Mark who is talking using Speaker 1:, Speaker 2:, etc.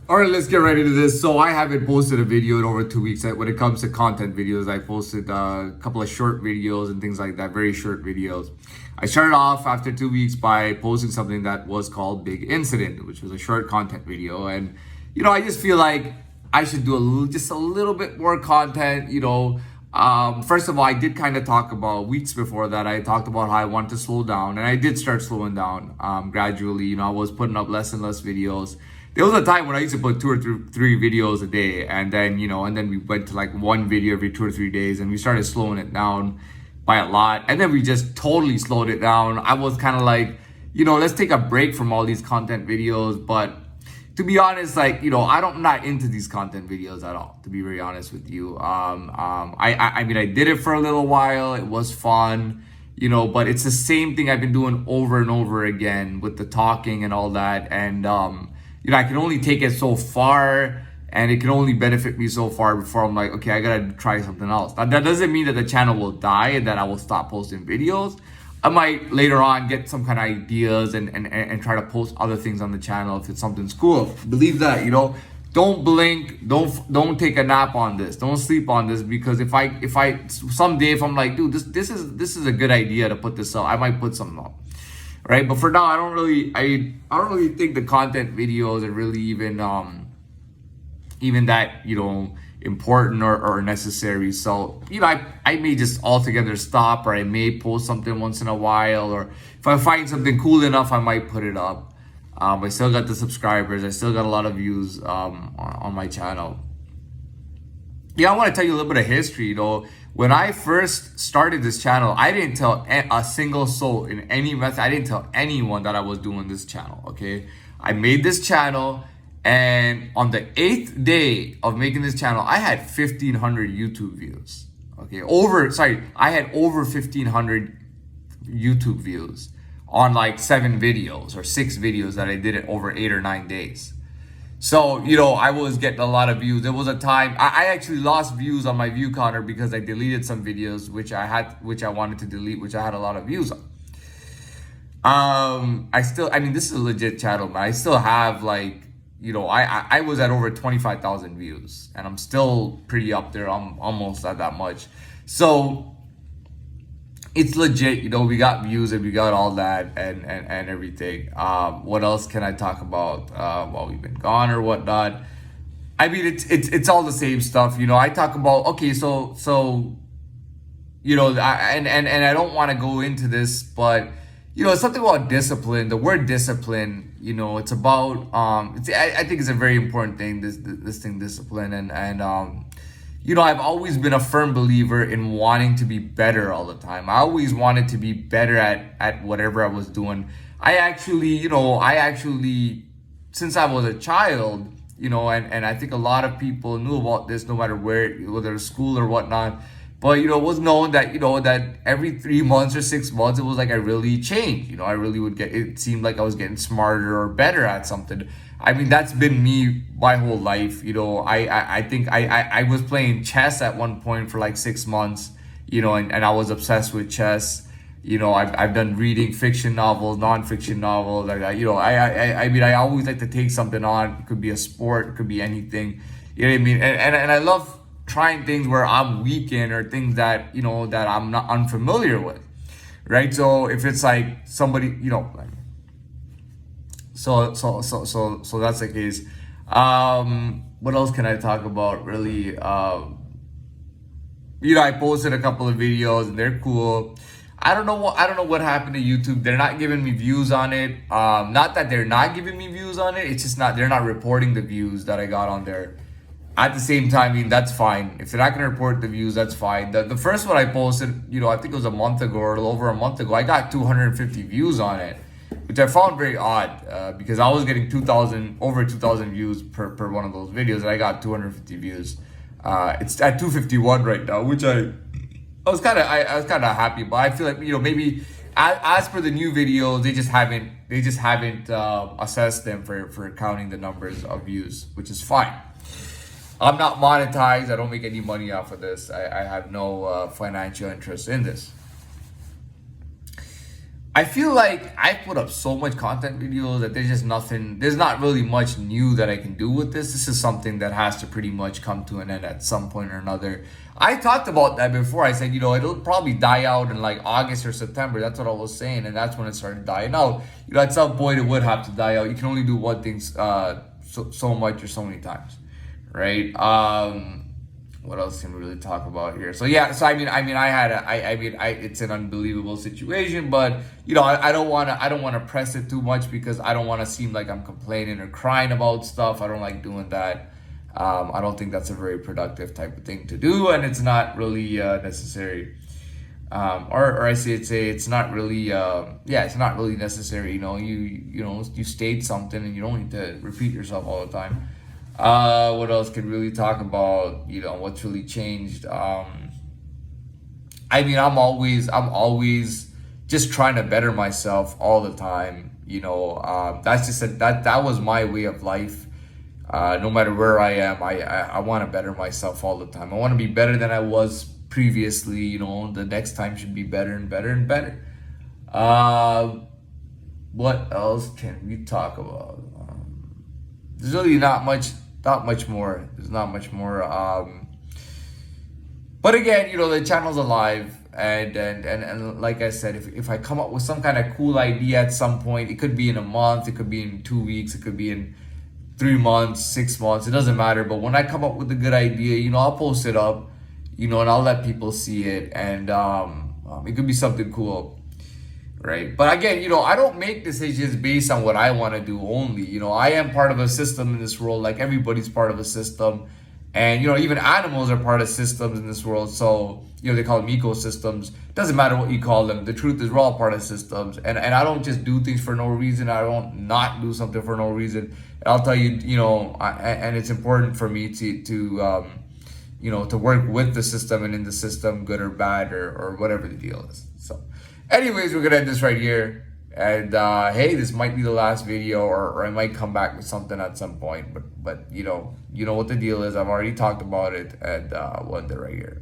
Speaker 1: All right, let's get right into this. So I haven't posted a video in over 2 weeks. When it comes to content videos, I posted a couple of short videos and things like that, very short videos. I started off after 2 weeks by posting something that was called Big Incident, which was a short content video. And, I just feel like I should do just a little bit more content, First of all, I did kind of talk about weeks before that. I talked about how I want to slow down, and I did start slowing down gradually. I was putting up less and less videos. There was a time when I used to put two or three videos a day, and then we went to like one video every 2 or 3 days, and we started slowing it down by a lot, and then we just totally slowed it down. I was kind of like, let's take a break from all these content videos, but to be honest, I'm not into these content videos at all, to be very honest with you. I mean, I did it for a little while. It was fun, but it's the same thing I've been doing over and over again with the talking and all that. And, I can only take it so far, and it can only benefit me so far before I'm like, okay, I gotta try something else. Now, that doesn't mean that the channel will die and that I will stop posting videos. I might later on get some kind of ideas and try to post other things on the channel if it's something's cool. Believe that, don't blink, don't take a nap on this, don't sleep on this, because if I someday, if I'm like, dude, this is a good idea to put this up, I might put something up, right? But for now, I don't really think the content videos are really even that important or necessary. So I may just altogether stop, or I may post something once in a while, or if I find something cool enough, I might put it up. I still got the subscribers, I still got a lot of views on my channel. I want to tell you a little bit of history. When I first started this channel, I didn't tell a single soul in any method. I didn't tell anyone that I was doing this channel. Okay, I made this channel, and on the 8th day of making this channel, I had 1,500 YouTube views. Okay, I had over 1,500 YouTube views on like 7 videos or 6 videos that I did it over 8 or 9 days. So, I was getting a lot of views. There was a time I actually lost views on my view counter because I deleted some videos which I wanted to delete, which I had a lot of views on. This is a legit channel, but I still have I was at over 25,000 views, and I'm still pretty up there. I'm almost at that much. So it's legit, we got views and we got all that and everything. What else can I talk about while we've been gone or whatnot? I mean, it's all the same stuff. I talk about, okay, so I don't want to go into this, but it's something about discipline. The word discipline, it's about I think it's a very important thing, this thing, discipline. And I've always been a firm believer in wanting to be better all the time. I always wanted to be better at whatever I was doing. I actually since I was a child, and I think a lot of people knew about this, no matter whether it's school or whatnot. But it was known that that every 3 months or 6 months, it was like I really changed. I really would it seemed like I was getting smarter or better at something. I mean, that's been me my whole life. I think I was playing chess at one point for like 6 months, and I was obsessed with chess. I've done reading fiction novels, non-fiction novels. Like I mean, I always like to take something on. It could be a sport, it could be anything. You know what I mean? And I love trying things where I'm weak in, or things that that I'm not unfamiliar with, right? So if it's like somebody, so that's the case. What else can I talk about? Really, I posted a couple of videos and they're cool. I don't know what happened to YouTube. They're not giving me views on it. Not that they're not giving me views on it. It's just they're not reporting the views that I got on there. At the same time, I mean, that's fine. If they're not gonna report the views, that's fine. The first one I posted, I think it was a month ago or a little over a month ago, I got 250 views on it, which I found very odd because I was getting over 2,000 views per one of those videos, and I got 250 views. It's at 251 right now, which I was kind of happy, but I feel like maybe as for the new videos, they just haven't assessed them for counting the numbers of views, which is fine. I'm not monetized. I don't make any money off of this. I have no financial interest in this. I feel like I put up so much content videos that there's not really much new that I can do with this. This is something that has to pretty much come to an end at some point or another. I talked about that before. I said, it'll probably die out in like August or September. That's what I was saying. And that's when it started dying out. At some point it would have to die out. You can only do one thing so much or so many times, right? What else can we really talk about here? So yeah, so it's an unbelievable situation, but I don't want to press it too much because I don't want to seem like I'm complaining or crying about stuff. I don't like doing that. I don't think that's a very productive type of thing to do, and it's not really necessary. Or I say it's not really it's not really necessary. You state something and you don't need to repeat yourself all the time. What else can really talk about? What's really changed? I'm always just trying to better myself all the time. That's just that was my way of life. No matter where I am, I want to better myself all the time. I want to be better than I was previously. The next time should be better and better and better. What else can we talk about? There's really not much more. There's not much more. But again, the channel's alive, and like I said, if I come up with some kind of cool idea at some point, it could be in a month, it could be in 2 weeks, it could be in 3 months, 6 months, it doesn't matter. But when I come up with a good idea, I'll post it up, and I'll let people see it, and it could be something cool. Right. But again, I don't make decisions based on what I want to do only. I am part of a system in this world, like everybody's part of a system. And, even animals are part of systems in this world. So, they call them ecosystems. Doesn't matter what you call them. The truth is we're all part of systems. And I don't just do things for no reason. I don't not do something for no reason. And I'll tell you, and it's important for me to work with the system and in the system, good or bad, or whatever the deal is. So anyways, we're gonna end this right here. And hey, this might be the last video, or I might come back with something at some point. But you know what the deal is. I've already talked about it, and we'll end it right here.